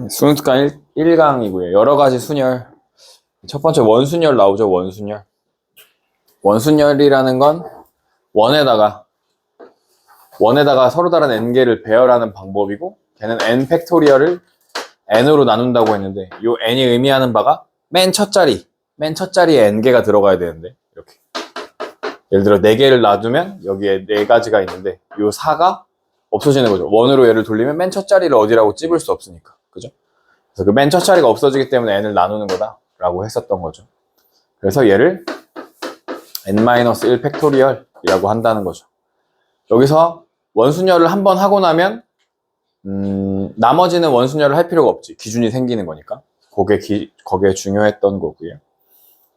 수능특강 1강이고요. 여러 가지 순열. 첫 번째 원순열 나오죠. 원순열. 원순열이라는 건 원에다가 서로 다른 n개를 배열하는 방법이고, 걔는 n 팩토리얼을 n으로 나눈다고 했는데, 이 n이 의미하는 바가 맨 첫 자리에 n개가 들어가야 되는데, 이렇게. 예를 들어 4개를 놔두면 여기에 4가지가 있는데, 이 4가 없어지는 거죠. 원으로 얘를 돌리면 맨 첫 자리를 어디라고 찝을 수 없으니까. 그죠? 그래서 그 맨 첫 자리가 없어지기 때문에 n을 나누는 거다라고 했었던 거죠. 그래서 얘를 n-1 팩토리얼이라고 한다는 거죠. 여기서 원순열을 한번 하고 나면 나머지는 원순열을 할 필요가 없지. 기준이 생기는 거니까. 거기에 중요했던 거고요.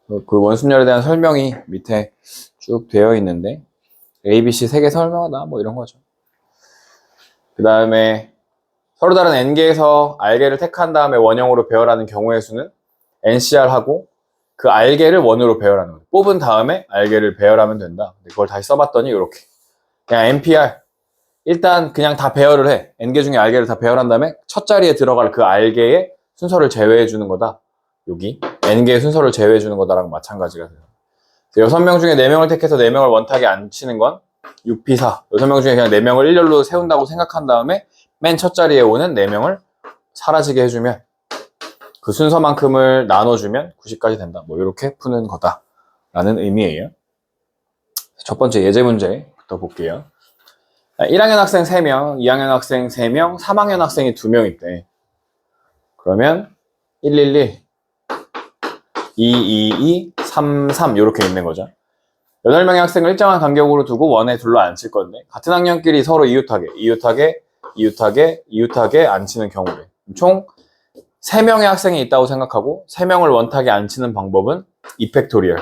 그 원순열에 대한 설명이 밑에 쭉 되어 있는데, A, B, C 3개 설명하다 뭐 이런 거죠. 그 다음에 서로 다른 n개에서 r개를 택한 다음에 원형으로 배열하는 경우의 수는 NCR하고 그 r개를 원으로 배열하는 거예요. 뽑은 다음에 r개를 배열하면 된다. 그걸 다시 써봤더니 이렇게 그냥 NPR 일단 그냥 다 배열을 해. n개 중에 r개를 다 배열한 다음에 첫 자리에 들어갈 그 r개의 순서를 제외해 주는 거다. 여기 n개의 순서를 제외해 주는 거다랑 마찬가지가 돼요. 6명 중에 4명을 택해서 4명을 원탁에 안 치는 건 6P4. 6명 중에 그냥 4명을 일렬로 세운다고 생각한 다음에 맨 첫 자리에 오는 4명을 사라지게 해주면 그 순서만큼을 나눠주면 90까지 된다. 뭐 이렇게 푸는 거다라는 의미예요. 첫 번째 예제 문제부터 볼게요. 1학년 학생 3명, 2학년 학생 3명, 3학년 학생이 2명 있대. 그러면 111, 222, 33 이렇게 있는 거죠. 8명의 학생을 일정한 간격으로 두고 원에 둘러 앉힐 건데, 같은 학년끼리 서로 이웃하게 앉히는 경우래. 총 3명의 학생이 있다고 생각하고 3명을 원탁에 앉히는 방법은 2팩토리얼.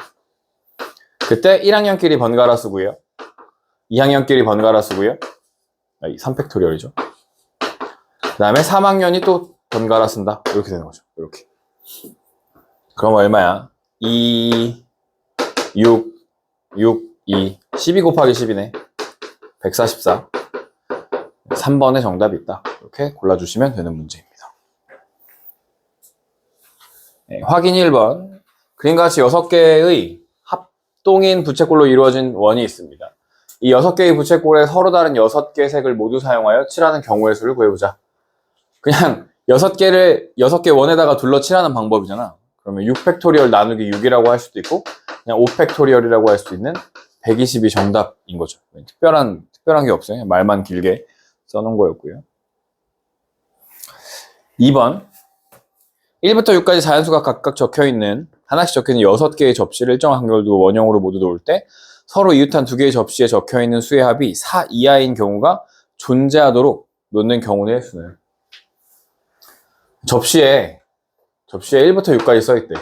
그때 1학년끼리 번갈아 쓰고요. 2학년끼리 번갈아 쓰고요. 3팩토리얼이죠. 그 다음에 3학년이 또 번갈아 쓴다. 이렇게 되는 거죠. 이렇게. 그럼 얼마야? 2, 6, 2, 12 곱하기 10이네. 144. 3번의 정답이 있다. 이렇게 골라주시면 되는 문제입니다. 네, 확인 1번. 그림과 같이 6개의 합동인 부채꼴로 이루어진 원이 있습니다. 이 6개의 부채꼴에 서로 다른 6개 색을 모두 사용하여 칠하는 경우의 수를 구해보자. 그냥 6개 원에다가 둘러 칠하는 방법이잖아. 그러면 6팩토리얼 나누기 6이라고 할 수도 있고, 그냥 5팩토리얼이라고 할 수도 있는 120이 정답인 거죠. 특별한 게 없어요. 말만 길게 써놓은 거였고요. 2번. 1부터 6까지 자연수가 각각 하나씩 적혀있는 6개의 접시를 일정한 간격을 두고 원형으로 모두 놓을 때 서로 이웃한 2개의 접시에 적혀있는 수의 합이 4 이하인 경우가 존재하도록 놓는 경우의 수는. 접시에 1부터 6까지 써있대.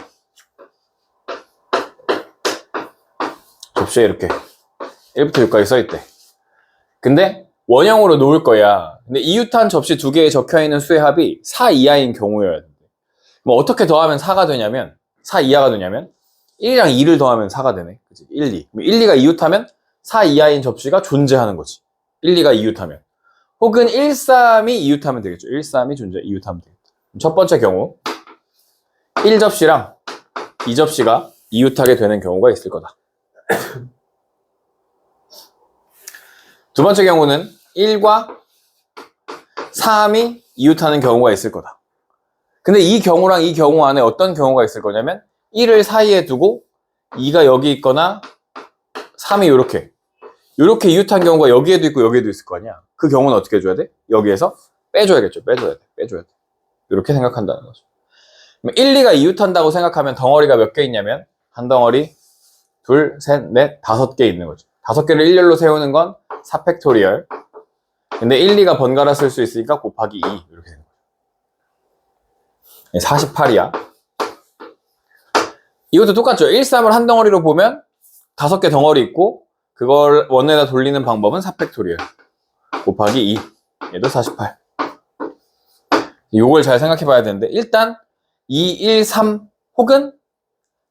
접시에 이렇게 1부터 6까지 써있대. 근데 원형으로 놓을 거야. 근데 이웃한 접시 2개에 적혀있는 수의 합이 4 이하인 경우여야 돼. 뭐 어떻게 더하면 4가 되냐면, 4 이하가 되냐면 1이랑 2를 더하면 4가 되네. 그치? 1, 2. 1, 2가 이웃하면 4 이하인 접시가 존재하는 거지. 1, 2가 이웃하면. 혹은 1, 3이 이웃하면 되겠죠. 1, 3이 이웃하면 되겠죠. 첫 번째 경우 1접시랑 2접시가 이웃하게 되는 경우가 있을 거다. 두 번째 경우는 1과 3이 이웃하는 경우가 있을 거다. 근데 이 경우랑 이 경우 안에 어떤 경우가 있을 거냐면 1을 사이에 두고 2가 여기 있거나 3이 이렇게 이웃한 경우가 여기에도 있고 여기에도 있을 거 아니야. 그 경우는 어떻게 해줘야 돼? 여기에서 빼줘야겠죠. 빼줘야 돼. 이렇게 생각한다는 거죠. 1, 2가 이웃한다고 생각하면 덩어리가 몇 개 있냐면 한 덩어리, 둘, 셋, 넷, 5개 있는 거죠. 5개를 일렬로 세우는 건 4팩토리얼. 근데 1, 2가 번갈아 쓸 수 있으니까 곱하기 2 이렇게 되는 거죠. 48이야. 이것도 똑같죠. 1, 3을 한 덩어리로 보면 5개 덩어리 있고 그걸 원에다 돌리는 방법은 4팩토리얼 곱하기 2. 얘도 48. 이걸 잘 생각해 봐야 되는데 일단 2, 1, 3 혹은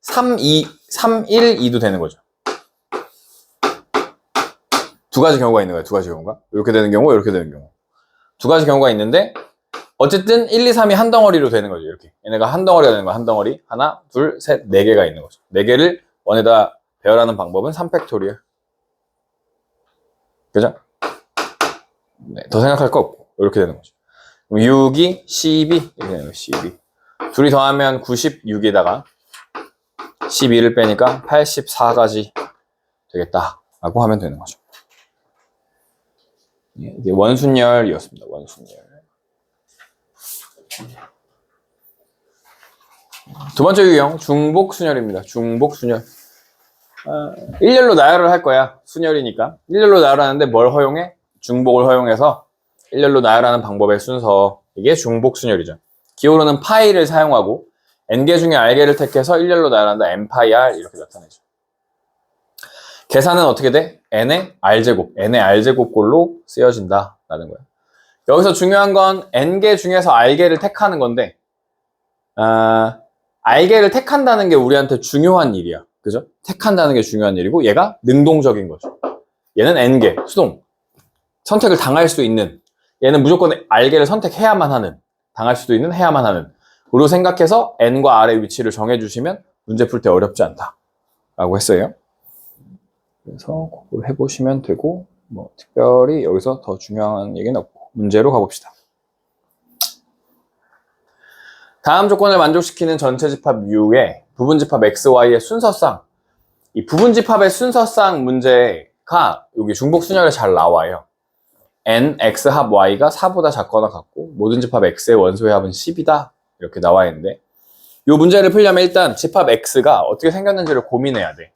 3, 2, 3, 1, 2도 되는 거죠. 두 가지 경우가 있는 거예요. 두 가지 경우가. 이렇게 되는 경우, 이렇게 되는 경우. 두 가지 경우가 있는데 어쨌든 1, 2, 3이 한 덩어리로 되는 거죠. 이렇게. 얘네가 한 덩어리가 되는 거야. 한 덩어리. 하나, 둘, 셋, 네 개가 있는 거죠. 네 개를 원에다 배열하는 방법은 3팩토리얼. 그죠? 네, 더 생각할 거 없고. 이렇게 되는 거죠. 그럼 6이 12. 이렇게 되는 거예요. 12. 둘이 더하면 96에다가 12를 빼니까 84가지 되겠다. 라고 하면 되는 거죠. 이게 원순열이었습니다. 원순열. 두 번째 유형, 중복순열입니다. 중복순열. 일렬로 나열을 할 거야. 순열이니까. 일렬로 나열하는데 뭘 허용해? 중복을 허용해서 일렬로 나열하는 방법의 순서. 이게 중복순열이죠. 기호로는 파이를 사용하고 n개 중에 r개를 택해서 일렬로 나열한다. n파이 r 이렇게 나타내죠. 계산은 어떻게 돼? n의 r제곱, n의 r제곱꼴로 쓰여진다 라는 거예요. 여기서 중요한 건 n개 중에서 r개를 택하는 건데 r개를 택한다는 게 우리한테 중요한 일이야. 그죠? 택한다는 게 중요한 일이고 얘가 능동적인 거죠. 얘는 n개, 수동. 선택을 당할 수 있는, 얘는 무조건 r개를 선택해야만 하는, 당할 수도 있는, 해야만 하는 으로 생각해서 n과 r의 위치를 정해주시면 문제 풀 때 어렵지 않다 라고 했어요. 그래서 그걸 해보시면 되고 뭐 특별히 여기서 더 중요한 얘기는 없고 문제로 가봅시다. 다음 조건을 만족시키는 전체 집합 U의 부분집합 XY의 순서상, 이 부분집합의 순서상 문제가 여기 중복순열에 잘 나와요. n, x 합 y가 4보다 작거나 같고 모든 집합 x의 원소의 합은 10이다 이렇게 나와 있는데 이 문제를 풀려면 일단 집합 x가 어떻게 생겼는지를 고민해야 돼.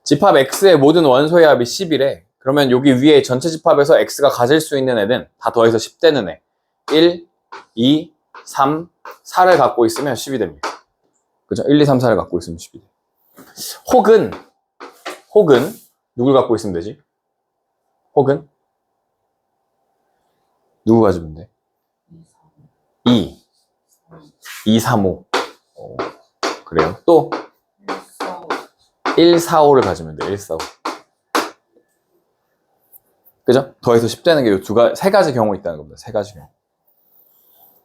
집합 x의 모든 원소의 합이 10이래. 그러면 여기 위에 전체 집합에서 x가 가질 수 있는 애는 다 더해서 10 되는 애 1, 2, 3, 4를 갖고 있으면 10이 됩니다. 그죠? 1, 2, 3, 4를 갖고 있으면 10이 돼. 혹은 누굴 갖고 있으면 되지? 혹은 누구 가지면 돼? 2, 2, 3, 5. 그래요. 또 1, 4, 5를 가지면 돼. 1, 4, 5. 그죠? 더해서 10 되는 게 세 가지 경우 있다는 겁니다. 세 가지 경우.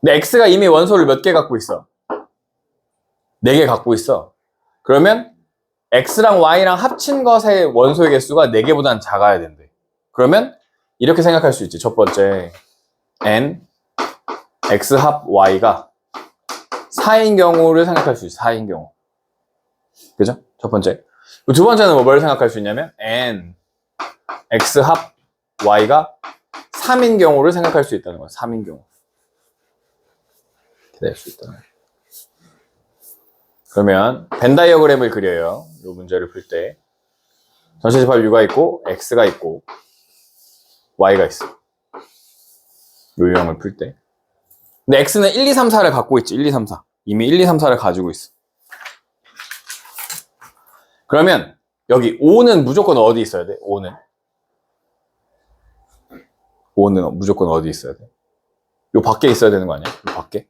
근데 x가 이미 원소를 몇 개 갖고 있어? 4개 갖고 있어. 그러면 x랑 y랑 합친 것의 원소의 개수가 4개보다는 작아야 된대. 그러면 이렇게 생각할 수 있지. 첫 번째, n, x 합 y가 4인 경우를 생각할 수 있어. 4인 경우. 그죠? 첫 번째. 두 번째는 뭘 생각할 수 있냐면 n, x 합 y가 3인 경우를 생각할 수 있다는 거야. 3인 경우. 될 수 있다는 거야. 그러면 벤 다이어그램을 그려요. 이 문제를 풀 때 전체 집합 U가 있고 X가 있고 Y가 있어. 이 유형을 풀 때. 근데 X는 1, 2, 3, 4를 갖고 있지. 1, 2, 3, 4. 이미 1, 2, 3, 4를 가지고 있어. 그러면 여기 5는 무조건 어디 있어야 돼? 5는 무조건 어디 있어야 돼? 요 밖에 있어야 되는 거 아니야? 요 밖에?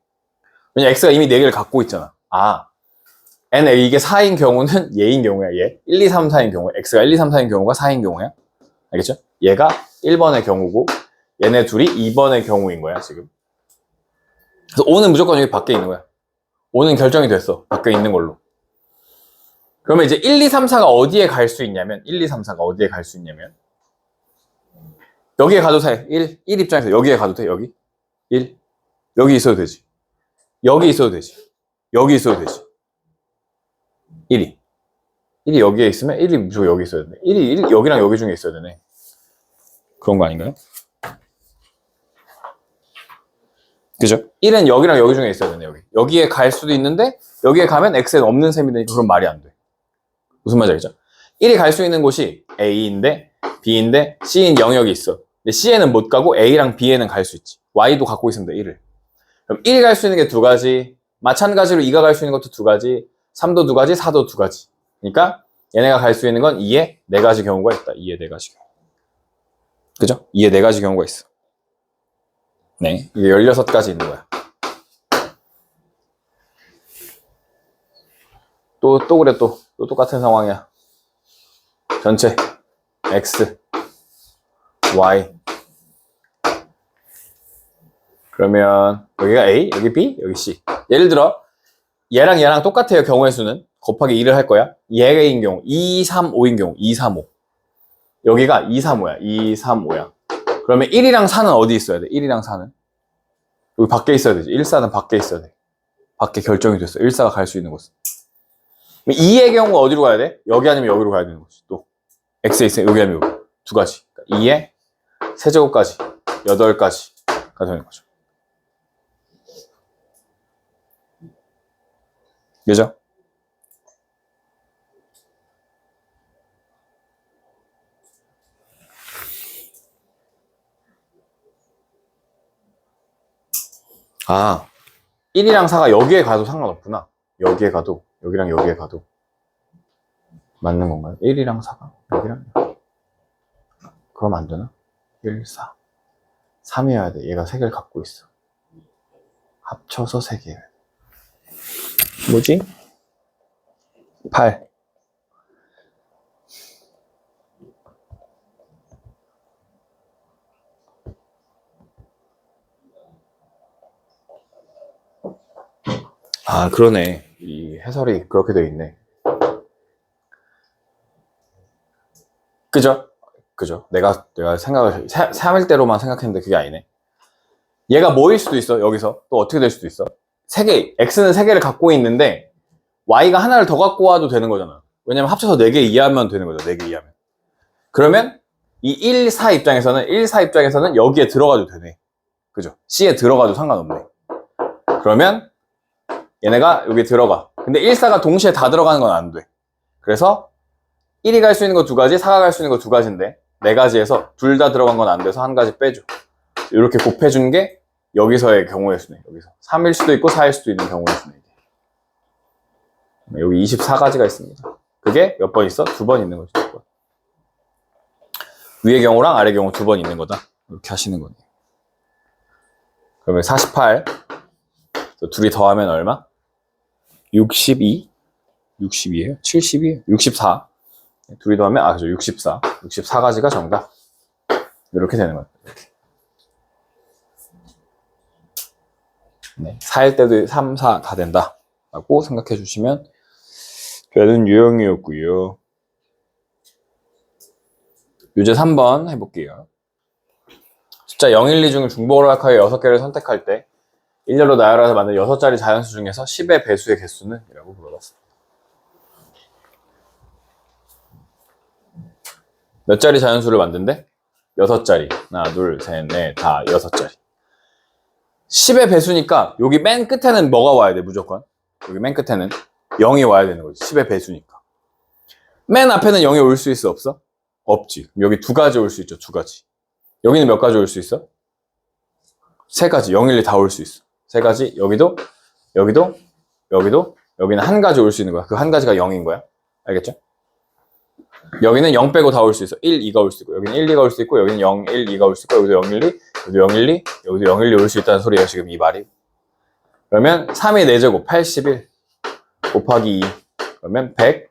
왜냐면 X가 이미 4개를 갖고 있잖아. n, 이게 4인 경우는 얘인 경우야, 얘. 1, 2, 3, 4인 경우. x가 1, 2, 3, 4인 경우가 4인 경우야. 알겠죠? 얘가 1번의 경우고, 얘네 둘이 2번의 경우인 거야, 지금. 그래서 5는 무조건 여기 밖에 있는 거야. 5는 결정이 됐어. 밖에 있는 걸로. 그러면 이제 1, 2, 3, 4가 어디에 갈 수 있냐면, 1, 2, 3, 4가 어디에 갈 수 있냐면, 여기에 가도 돼. 1 입장에서 여기에 가도 돼, 여기. 1. 여기 있어도 되지. 여기 있어도 되지. 여기 있어도 되지. 1이 여기에 있으면 1이 무조건 여기 있어야 되네. 1이 여기랑 여기 중에 있어야 되네. 그런 거 아닌가요? 그죠? 1은 여기랑 여기 중에 있어야 되네. 여기에 갈 수도 있는데 여기에 가면 x는 없는 셈이 되니까 그건 말이 안 돼. 무슨 말인지 알죠? 1이 갈 수 있는 곳이 a인데 b인데 c인 영역이 있어. 근데 c에는 못 가고 a랑 b에는 갈 수 있지. y도 갖고 있으면 돼. 1을. 그럼 1이 갈 수 있는 게 2가지, 마찬가지로 2가 갈 수 있는 것도 2가지, 3도 2가지, 4도 2가지. 그러니까 얘네가 갈 수 있는 건 2에 4가지 경우가 있다. 2에 4가지 경우. 그죠? 2에 4가지 경우가 있어. 네, 이게 16가지 있는 거야. 또 그래, 또 똑같은 상황이야. 전체 x, y. 그러면 여기가 A, 여기 B, 여기 C. 예를 들어 얘랑 똑같아요. 경우의 수는 곱하기 2를 할 거야. 얘인 경우 2, 3, 5인 경우 2, 3, 5. 여기가 2, 3, 5야. 2, 3, 5야. 그러면 1이랑 4는 어디 있어야 돼? 1이랑 4는 여기 밖에 있어야 되지. 1, 4는 밖에 있어야 돼. 밖에 결정이 됐어. 1, 4가 갈 수 있는 곳은. 2의 경우가 어디로 가야 돼? 여기 아니면 여기로 가야 되는 거지. 또 X에 있으면 여기 아니면 여기. 두 가지. 그러니까 2의 세제곱까지 8가지가 되는 거죠. 그죠? 아, 1이랑 4가 여기에 가도 상관없구나. 여기에 가도, 여기랑 여기에 가도. 맞는 건가요? 1이랑 4가 여기랑 그럼 안 되나? 1, 4. 3이어야 돼. 얘가 3개를 갖고 있어. 합쳐서 3개야. 뭐지? 8. 아, 그러네. 이 해설이 그렇게 되어 있네. 그죠? 그죠? 내가 생각을 3일대로만 생각했는데 그게 아니네. 얘가 뭐일 수도 있어. 여기서 또 어떻게 될 수도 있어. 3개, x는 3개를 갖고 있는데 y가 하나를 더 갖고 와도 되는 거잖아. 왜냐면 합쳐서 4개 이하면 되는 거죠. 4개 이하면. 그러면 이 1, 4 입장에서는 여기에 들어가도 되네. 그죠? C에 들어가도 상관없네. 그러면 얘네가 여기 들어가. 근데 1, 4가 동시에 다 들어가는 건 안 돼. 그래서 1이 갈 수 있는 거 2가지, 4가 갈 수 있는 거 2가지인데 4가지에서 둘 다 들어간 건 안 돼서 한 가지 빼줘. 이렇게 곱해준 게 여기서의 경우의 수네. 여기서 3일 수도 있고 4일 수도 있는 경우의 수네. 여기 24가지가 있습니다. 그게 몇 번 있어? 2번 있는 거죠. 2번. 위의 경우랑 아래 경우 2번 있는 거다. 이렇게 하시는 거네요. 그러면 48 둘이 더하면 얼마? 62? 62예요? 72? 64 둘이 더하면 그죠. 64 64가지가 정답. 이렇게 되는 거예요. 네, 4일 때도 3, 4 다 된다 라고 생각해 주시면 되는 유형이었고요. 유제 3번 해볼게요. 숫자 0, 1, 2 중에 중복을하여 6개를 선택할 때 일렬로 나열해서 만든 6자리 자연수 중에서 10의 배수의 개수는? 이라고 물어봤습니다. 몇 자리 자연수를 만든대? 6자리. 하나, 둘, 셋, 넷, 다 6자리. 10의 배수니까 여기 맨 끝에는 뭐가 와야 돼? 무조건. 여기 맨 끝에는 0이 와야 되는 거지. 10의 배수니까. 맨 앞에는 0이 올 수 있어? 없어? 없지. 여기 2가지 올 수 있죠. 2가지. 여기는 몇 가지 올 수 있어? 3가지. 0, 1, 2 다 올 수 있어. 3가지. 여기도 여기는 1가지 올 수 있는 거야. 그 1가지가 0인 거야. 알겠죠? 여기는 0 빼고 다 올 수 있어. 1, 2가 올 수 있고, 여기는 1, 2가 올 수 있고, 여기는 0, 1, 2가 올 수 있고, 여기도 0, 1, 2, 여기도 0, 1, 2, 여기도 0, 1, 2 올 수 있다는 소리예요. 지금 이 말이. 그러면 3의 4제곱 81 곱하기 2 그러면 100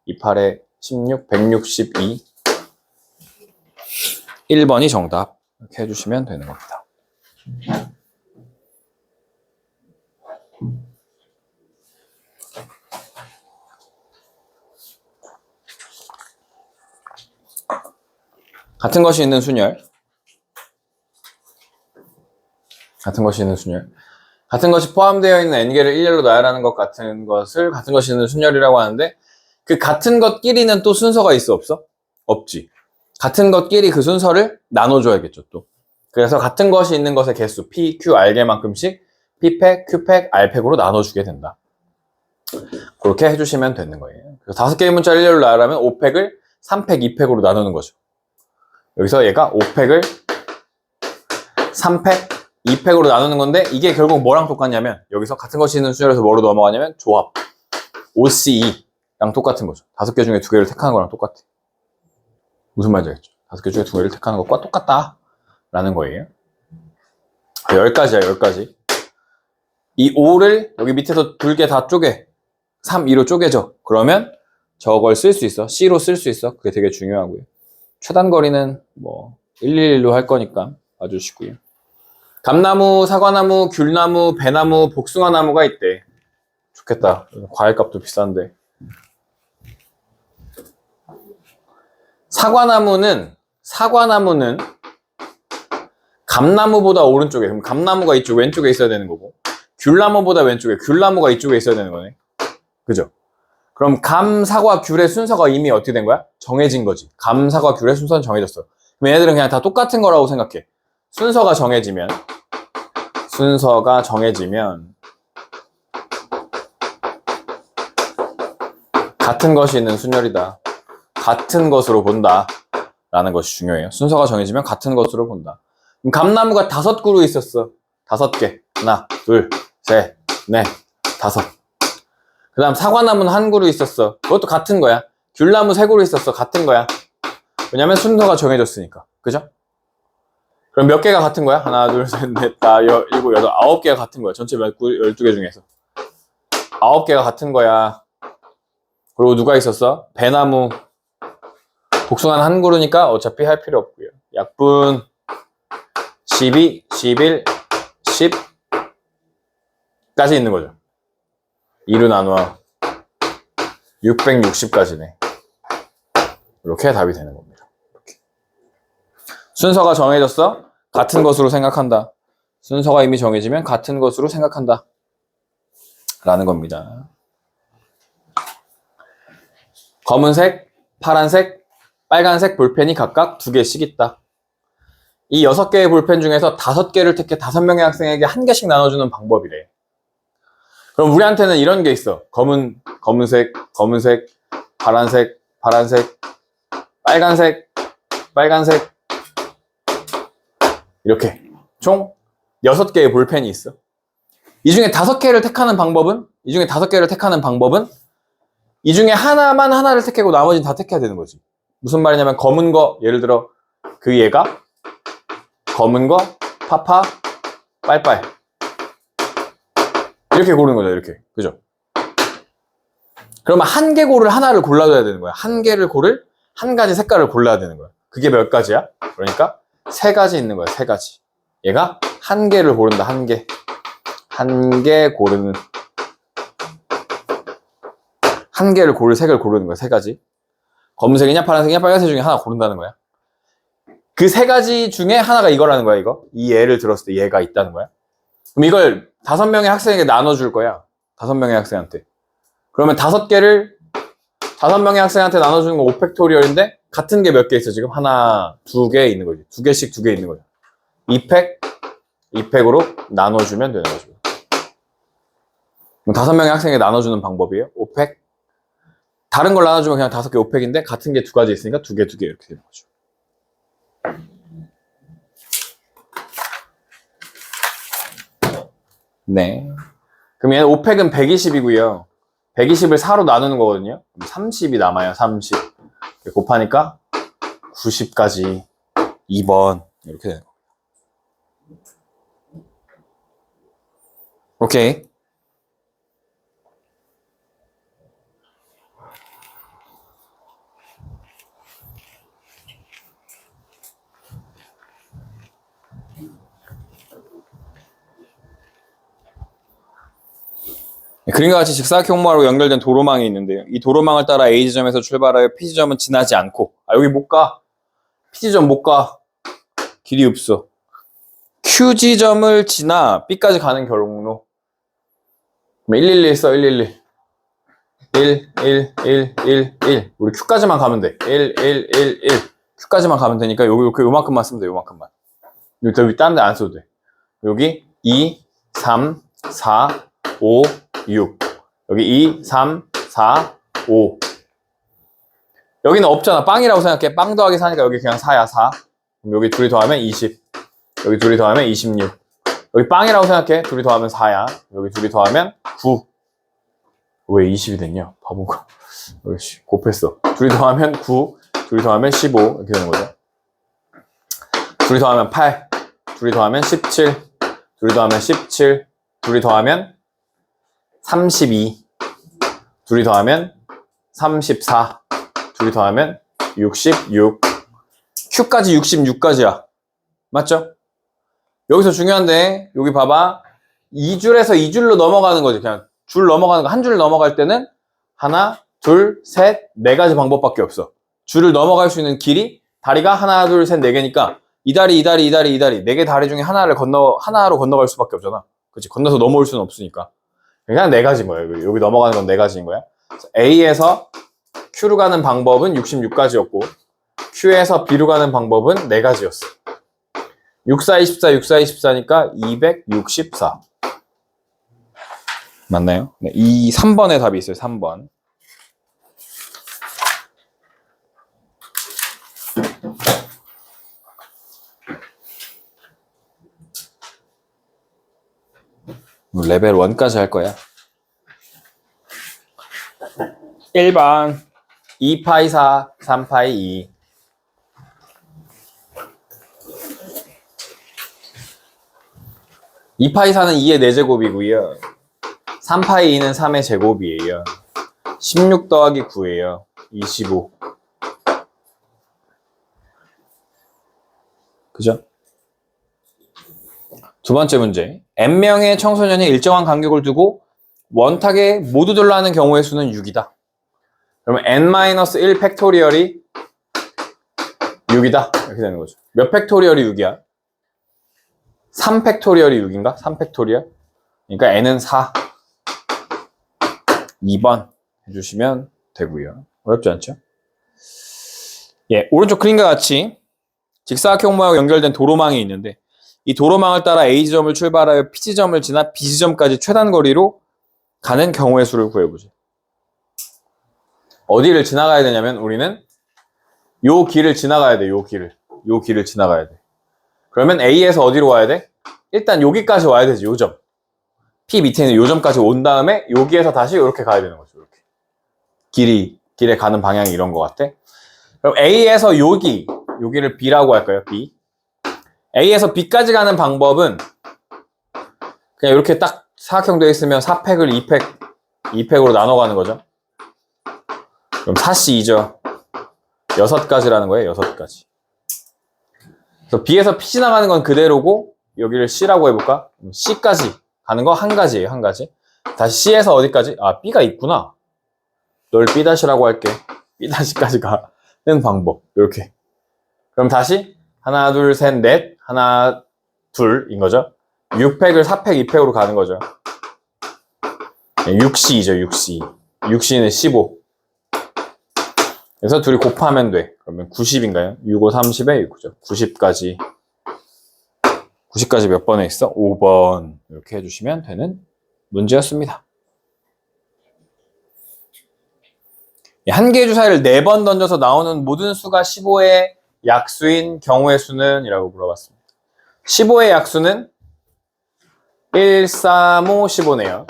2, 8에 16 162 1번이 정답. 이렇게 해주시면 되는 겁니다. 같은 것이 있는 순열. 같은 것이 있는 순열. 같은 것이 포함되어 있는 n개를 일렬로 나열하는 것 같은 것을 같은 것이 있는 순열이라고 하는데 그 같은 것끼리는 또 순서가 있어 없어? 없지. 같은 것끼리 그 순서를 나눠줘야겠죠 또. 그래서 같은 것이 있는 것의 개수 P, Q, R개만큼씩 P팩, Q팩, R팩으로 나눠주게 된다. 그렇게 해주시면 되는 거예요. 그래서 5개의 문자를 일렬로 나열하면 5팩을 3팩, 2팩으로 나누는 거죠. 여기서 얘가 5팩을 3팩, 2팩으로 나누는 건데 이게 결국 뭐랑 똑같냐면 여기서 같은 것이 있는 순열에서 뭐로 넘어가냐면 조합 OCE랑 똑같은 거죠. 5개 중에 2개를 택하는 거랑 똑같아. 무슨 말인지 알겠죠? 5개 중에 2개를 택하는 것과 똑같다 라는 거예요. 10가지야 10가지. 이 5를 여기 밑에서 2개 다 쪼개 3, 2로 쪼개져. 그러면 저걸 쓸 수 있어. C로 쓸 수 있어. 그게 되게 중요하고요. 최단 거리는 뭐 111로 할 거니까 봐주시고요. 감나무, 사과나무, 귤나무, 배나무, 복숭아나무가 있대. 좋겠다. 과일값도 비싼데. 사과나무는 감나무보다 오른쪽에, 그럼 감나무가 이쪽 왼쪽에 있어야 되는 거고, 귤나무보다 왼쪽에, 귤나무가 이쪽에 있어야 되는 거네. 그죠? 그럼 감, 사과, 귤의 순서가 이미 어떻게 된 거야? 정해진 거지. 감, 사과, 귤의 순서는 정해졌어. 그럼 얘네들은 그냥 다 똑같은 거라고 생각해. 순서가 정해지면 같은 것이 있는 순열이다. 같은 것으로 본다. 라는 것이 중요해요. 순서가 정해지면 같은 것으로 본다. 그럼 감나무가 5그루 있었어. 5개. 하나, 둘, 셋, 넷, 5. 그 다음 사과나무는 1그루 있었어. 그것도 같은 거야. 귤나무 3그루 있었어. 같은 거야. 왜냐면 순서가 정해졌으니까. 그죠? 그럼 몇 개가 같은 거야? 하나, 둘, 셋, 넷, 다, 일곱, 여덟, 9개가 같은 거야. 전체 12개 중에서. 9개가 같은 거야. 그리고 누가 있었어? 배나무. 복숭아는 1그루니까 어차피 할 필요 없고요. 약분 12, 11, 10까지 있는 거죠. 2로 나누어 660까지네. 이렇게 답이 되는 겁니다. 이렇게. 순서가 정해졌어? 같은 것으로 생각한다. 순서가 이미 정해지면 같은 것으로 생각한다. 라는 겁니다. 검은색, 파란색, 빨간색 볼펜이 각각 2개씩 있다. 이 6개의 볼펜 중에서 5개를 택해 5명의 학생에게 1개씩 나눠주는 방법이래. 그럼 우리한테는 이런 게 있어. 검은색, 파란색, 빨간색. 이렇게. 총 6개의 볼펜이 있어. 이 중에 5개를 택하는 방법은 이 중에 하나를 택하고 나머지는 다 택해야 되는 거지. 무슨 말이냐면 검은 거, 예를 들어 그 얘가 검은 거, 파파, 빨빨 이렇게 고르는 거죠. 이렇게. 그죠? 그러면 1개 고를 하나를 골라줘야 되는 거야. 1개를 고를 1가지 색깔을 골라야 되는 거야. 그게 몇 가지야? 그러니까 3가지 있는 거야. 3가지. 얘가 1개를 고른다. 1개. 1개 고르는 1개를 고를 색을 고르는 거야. 3가지. 검은색이냐 파란색이냐 빨간색 중에 하나 고른다는 거야. 그 3가지 중에 하나가 이거라는 거야. 이 예를 들었을 때 얘가 있다는 거야. 그럼 이걸 5명의 학생에게 나눠줄 거야. 5명의 학생한테. 그러면 5개를 5명의 학생한테 나눠주는 건 5팩토리얼인데 같은 게 몇 개 있어 지금? 하나, 2개 있는 거지. 2개씩 2개 있는 거야. 2팩으로 나눠주면 되는 거죠. 그럼 5명의 학생에게 나눠주는 방법이에요. 5팩. 다른 걸 나눠주면 그냥 5개 5팩인데 같은 게 2가지 있으니까 2개 이렇게 되는 거죠. 네. 그럼 얘는 5팩은 120이고요. 120을 4로 나누는 거거든요. 30이 남아요. 30. 곱하니까 90까지 2번 이렇게 되는 겁니다. 오케이. 그림과 같이 직사각형모하고 연결된 도로망이 있는데요. 이 도로망을 따라 A지점에서 출발하여 P지점은 지나지 않고 여기 못 가. P지점 못 가. 길이 없어. Q지점을 지나 B까지 가는 경로. 111 써. 111. 1. 우리 Q까지만 가면 돼. 1. Q까지만 가면 되니까 요만큼만 쓰면 돼. 요만큼만. 여기 딴 데 안 써도 돼. 여기 2, 3, 4, 5, 6. 여기 2, 3, 4, 5. 여기는 없잖아. 빵이라고 생각해. 빵 더하기 4니까 여기 그냥 4야, 4. 그럼 여기 둘이 더하면 20. 여기 둘이 더하면 26. 여기 빵이라고 생각해. 둘이 더하면 4야. 여기 둘이 더하면 9. 왜 20이 됐냐? 바보가. 여기 곱했어. 둘이 더하면 9. 둘이 더하면 15. 이렇게 되는 거죠. 둘이 더하면 8. 둘이 더하면 17. 둘이 더하면 17. 둘이 더하면 32. 둘이 더하면 34. 둘이 더하면 66. Q까지 66까지야. 맞죠? 여기서 중요한데, 여기 봐봐. 2줄에서 2줄로 넘어가는 거지. 그냥 줄 넘어가는 거, 한 줄 넘어갈 때는 하나, 둘, 셋, 네 가지 방법밖에 없어. 줄을 넘어갈 수 있는 길이 다리가 하나, 둘, 셋, 네 개니까 이 다리, 이 다리, 이 다리, 이 다리, 네 개 다리 중에 하나로 건너갈 수밖에 없잖아. 그치? 건너서 넘어올 수는 없으니까. 그냥 네 가지인 거야. 여기 넘어가는 건 네 가지인 거야. A에서 Q로 가는 방법은 66가지였고, Q에서 B로 가는 방법은 네 가지였어. 64, 24, 64, 24니까 264. 맞나요? 네, 이 3번에 답이 있어요. 3번. 레벨 1까지 할 거야. 1번 2파이 4, 3파이 2. 2파이 4는 2의 4제곱이고요. 3파이 2는 3의 제곱이에요. 16 더하기 9예요. 25. 그죠? 두 번째 문제. n명의 청소년이 일정한 간격을 두고 원탁에 모두 들러하는 경우의 수는 6이다. 그러면 n-1 팩토리얼이 6이다. 이렇게 되는 거죠. 몇 팩토리얼이 6이야? 3 팩토리얼이 6인가? 3 팩토리얼? 그러니까 n은 4. 2번 해주시면 되고요. 어렵지 않죠? 예, 오른쪽 그림과 같이 직사각형 모양으로 연결된 도로망이 있는데 이 도로망을 따라 A지점을 출발하여 P지점을 지나 B지점까지 최단 거리로 가는 경우의 수를 구해보죠. 어디를 지나가야 되냐면 우리는 요 길을 지나가야 돼. 요 길을 지나가야 돼. 그러면 A에서 어디로 와야 돼? 일단 여기까지 와야 되지. 요 점. P 밑에 있는 요 점까지 온 다음에 여기에서 다시 이렇게 가야 되는 거죠. 이렇게. 길에 가는 방향이 이런 것 같아. 그럼 A에서 여기를 B라고 할까요? B. A에서 B까지 가는 방법은 그냥 이렇게 딱 사각형 되어 있으면 4팩을 2팩으로 나눠 가는 거죠. 그럼 4C2죠. 6가지라는 거예요. 6가지. 그래서 B에서 P 지나가는 건 그대로고 여기를 C라고 해볼까? C까지 가는 거 한 가지예요. 한 가지. 다시 C에서 어디까지? 아, B가 있구나. 널 B-라고 할게. B-까지 가는 방법. 이렇게. 그럼 다시 하나, 둘, 셋, 넷. 하나, 둘인 거죠. 6팩을 4팩, 2팩으로 가는 거죠. 6C이죠. 6C. 6C는 15. 그래서 둘이 곱하면 돼. 그러면 90인가요? 6, 5, 30에 6죠. 90까지. 90까지 몇 번에 있어? 5번. 이렇게 해주시면 되는 문제였습니다. 한 개의 주사위를 4번 던져서 나오는 모든 수가 15의 약수인 경우의 수는? 이라고 물어봤습니다. 15의 약수는 1, 3, 5, 15네요.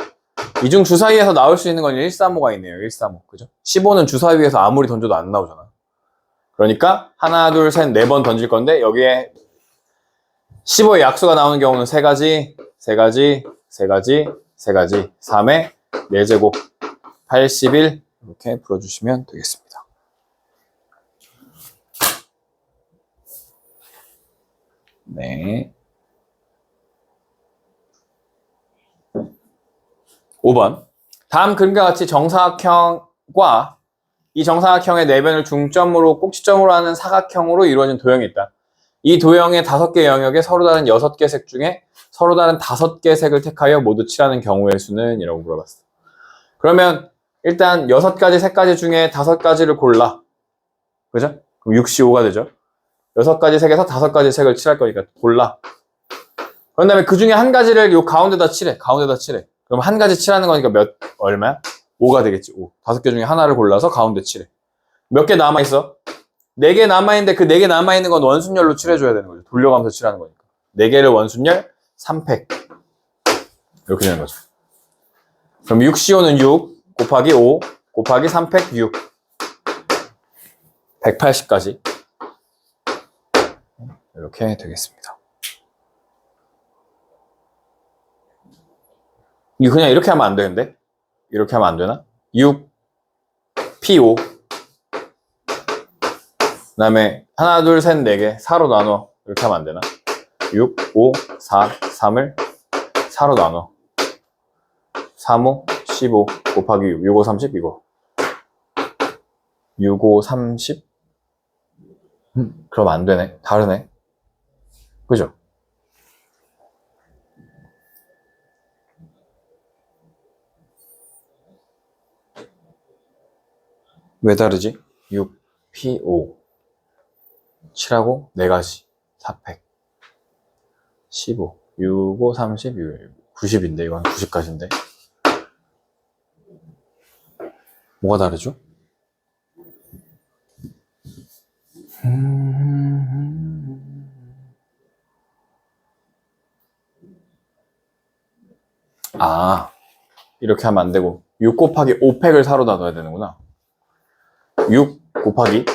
이 중 주사위에서 나올 수 있는 건 1, 3, 5가 있네요. 1, 3, 5. 그죠? 15는 주사위에서 아무리 던져도 안 나오잖아. 그러니까 하나, 둘, 셋, 4번 던질 건데 여기에 15의 약수가 나오는 경우는 3가지, 3가지, 3가지, 3가지, 3의 4제곱, 81 이렇게 풀어주시면 되겠습니다. 네. 5번. 다음 그림과 같이 정사각형과 이 정사각형의 내변을 중점으로 꼭지점으로 하는 사각형으로 이루어진 도형이 있다. 이 도형의 5개 영역에 서로 다른 6개 색 중에 서로 다른 5개 색을 택하여 모두 칠하는 경우의 수는? 이라고 물어봤어. 그러면 일단 6가지 색까지 중에 5가지를 골라. 그죠? 그럼 65가 되죠. 6가지 색에서 5가지 색을 칠할 거니까 골라. 그런 다음에 그 중에 한 가지를 요 가운데다 칠해. 가운데다 칠해. 그럼 한 가지 칠하는 거니까 얼마야? 5가 되겠지. 5. 5개 중에 하나를 골라서 가운데 칠해. 몇 개 남아있어? 4개 남아있는데 그 4개 남아있는 건 원순열로 칠해줘야 되는 거죠. 돌려가면서 칠하는 거니까. 4개를 원순열, 3팩. 이렇게 되는 거죠. 그럼 6CO 는 6 곱하기 5 곱하기 3팩 6. 180까지. 이렇게 되겠습니다. 이거 그냥 이렇게 하면 안 되는데? 이렇게 하면 안 되나? 6, P5. 그 다음에 하나, 둘, 셋, 4개. 4로 나눠. 이렇게 하면 안 되나? 6, 5, 4, 3을 4로 나눠. 3, 5, 15 곱하기 6, 6, 5, 30 이거. 6, 5, 30? 그럼 안 되네. 다르네. 그죠? 왜 다르지? 6, P, 5 7하고 4가지 4팩 15 6, 5, 30, 90인데 이건 90까지인데 뭐가 다르죠? 아, 이렇게 하면 안 되고 6 곱하기 5팩을 4로 나눠야 되는구나. 6 곱하기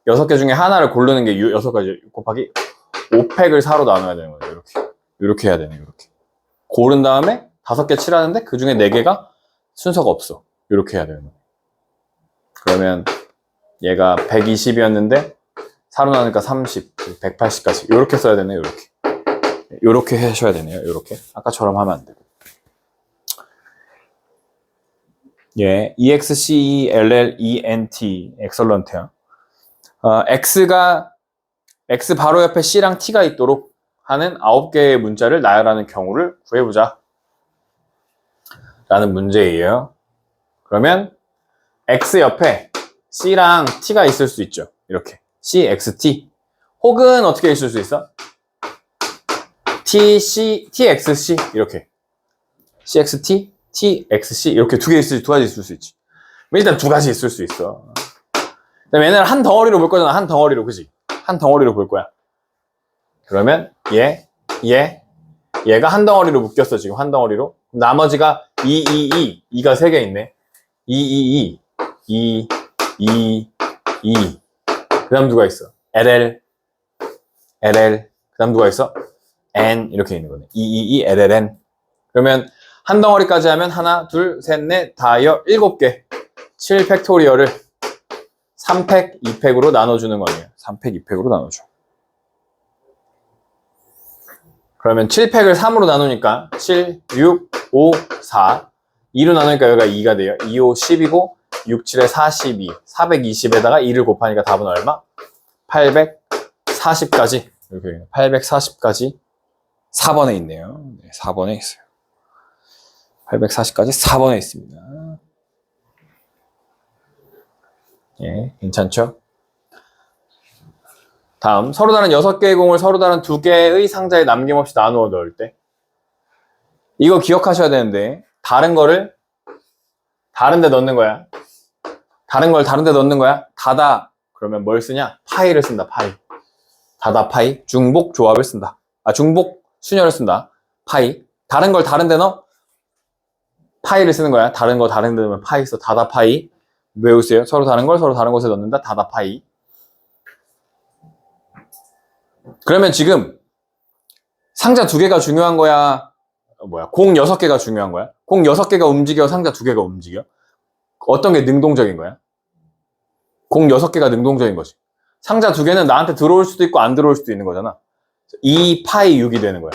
6개 중에 하나를 고르는 게 6가지 6 곱하기 5팩을 4로 나눠야 되는 거예요. 이렇게 해야 되네. 이렇게 고른 다음에 5개 칠하는데 그 중에 4개가 순서가 없어. 이렇게 해야 되는 거예요. 그러면 얘가 120이었는데 4로 나누니까 30, 180까지 이렇게 써야 되네요. 이렇게 하셔야 되네요. 이렇게 아까처럼 하면 안 되고. 예, EXCELLENT 엑설런트야. X 바로 옆에 C랑 T가 있도록 하는 9개의 문자를 나열하는 경우를 구해보자 라는 문제예요. 그러면 X 옆에 C랑 T가 있을 수 있죠. 이렇게 C, X, T 혹은 어떻게 있을 수 있어? T, C, T, X, C 이렇게 C, X, T, T, X, C 이렇게 두 가지 있을 수 있지. 일단 2가지 있을 수 있어. 그다음에 얘네를 한 덩어리로 볼 거잖아. 한 덩어리로, 그지? 한 덩어리로 볼 거야. 그러면 얘가 한 덩어리로 묶였어. 지금 한 덩어리로. 나머지가 2가 3개 있네. 2. 그 다음 누가 있어? LL. 그 다음 누가 있어? N. 이렇게 있는 거네. LLN. 그러면 한 덩어리까지 하면 하나, 둘, 셋, 넷, 다여 7개. 7팩토리얼을 3팩, 2팩으로 나눠주는 거네요. 3팩, 2팩으로 나눠줘. 그러면 7팩을 3으로 나누니까 7, 6, 5, 4 2로 나누니까 여기가 2가 돼요. 2, 5, 10이고 6, 7에 42 420에다가 2를 곱하니까 답은 얼마? 840까지 이렇게 840까지 4번에 있네요. 네, 4번에 있어요. 840까지 4번에 있습니다. 예, 괜찮죠? 다음, 서로 다른 6개의 공을 서로 다른 2개의 상자에 남김없이 나누어 넣을 때 이거 기억하셔야 되는데 다른 거를 다른 데 넣는 거야. 다른 걸 다른 데 넣는 거야. 다다 그러면 뭘 쓰냐? 파이를 쓴다. 파이. 다다 파이. 중복 조합을 쓴다. 중복 순열을 쓴다. 파이. 다른 걸 다른 데 넣어? 파이를 쓰는 거야. 다른 거 다른 데 넣으면 파이 써. 다다 파이. 외우세요. 서로 다른 걸 서로 다른 곳에 넣는다. 다다 파이. 그러면 지금 상자 2개가 중요한 거야? 공 6개가 중요한 거야? 공 6개가 움직여? 상자 2개가 움직여? 어떤 게 능동적인 거야? 공 6개가 능동적인 거지. 상자 2개는 나한테 들어올 수도 있고 안 들어올 수도 있는 거잖아. 2 파이 6이 되는 거야.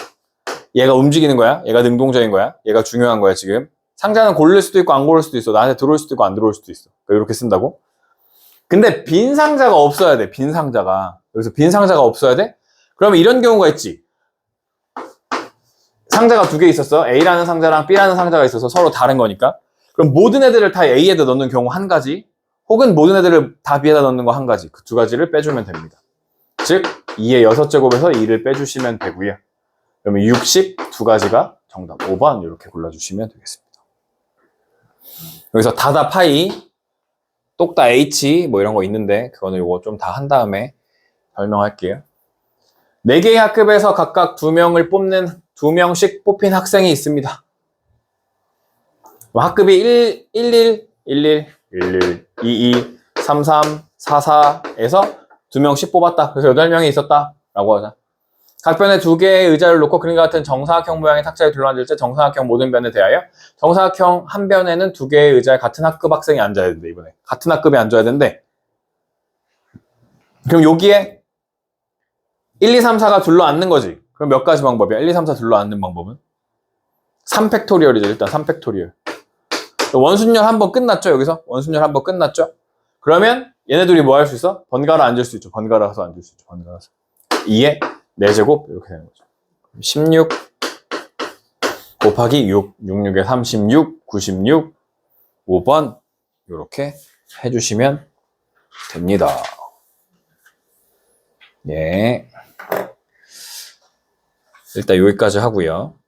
얘가 움직이는 거야. 얘가 능동적인 거야. 얘가 중요한 거야 지금. 상자는 고를 수도 있고 안 고를 수도 있어. 나한테 들어올 수도 있고 안 들어올 수도 있어. 그러니까 이렇게 쓴다고. 근데 빈 상자가 없어야 돼. 빈 상자가. 여기서 빈 상자가 없어야 돼? 그러면 이런 경우가 있지. 상자가 2개 있었어. A라는 상자랑 B라는 상자가 있어서 서로 다른 거니까. 그럼 모든 애들을 다 A에다 넣는 경우 한 가지, 혹은 모든 애들을 다 B에다 넣는 거 한 가지. 그 2가지를 빼주면 됩니다. 즉 2의 6제곱에서 2를 빼주시면 되고요. 그러면 60 2가지가 정답 5번 이렇게 골라주시면 되겠습니다. 여기서 다다 파이, 똑다 H 뭐 이런 거 있는데 그거는 요거 좀 다 한 다음에 설명할게요. 4개의 학급에서 각각 2명을 뽑는 2명씩 뽑힌 학생이 있습니다. 학급이 11, 11, 11, 22, 33, 44에서 2명씩 뽑았다. 그래서 8명이 있었다 라고 하자. 각 변에 2개의 의자를 놓고 그림과 같은 정사각형 모양의 탁자에 둘러앉을 때 정사각형 모든 변에 대하여 정사각형 한 변에는 2개의 의자에 같은 학급 학생이 앉아야 된대. 이번에 같은 학급에 앉아야 된대. 그럼 여기에 1, 2, 3, 4가 둘러앉는 거지. 그럼 몇 가지 방법이야? 1, 2, 3, 4 둘러앉는 방법은? 3팩토리얼이죠. 일단 3팩토리얼. 원순열 한 번 끝났죠? 여기서? 원순열 한 번 끝났죠? 그러면 얘네들이 뭐 할 수 있어? 번갈아 앉을 수 있죠. 번갈아서 앉을 수 있죠. 번갈아서. 2의 4제곱 이렇게 되는 거죠. 16 곱하기 6, 66에 36, 96, 5번 이렇게 해주시면 됩니다. 예. 일단 여기까지 하고요.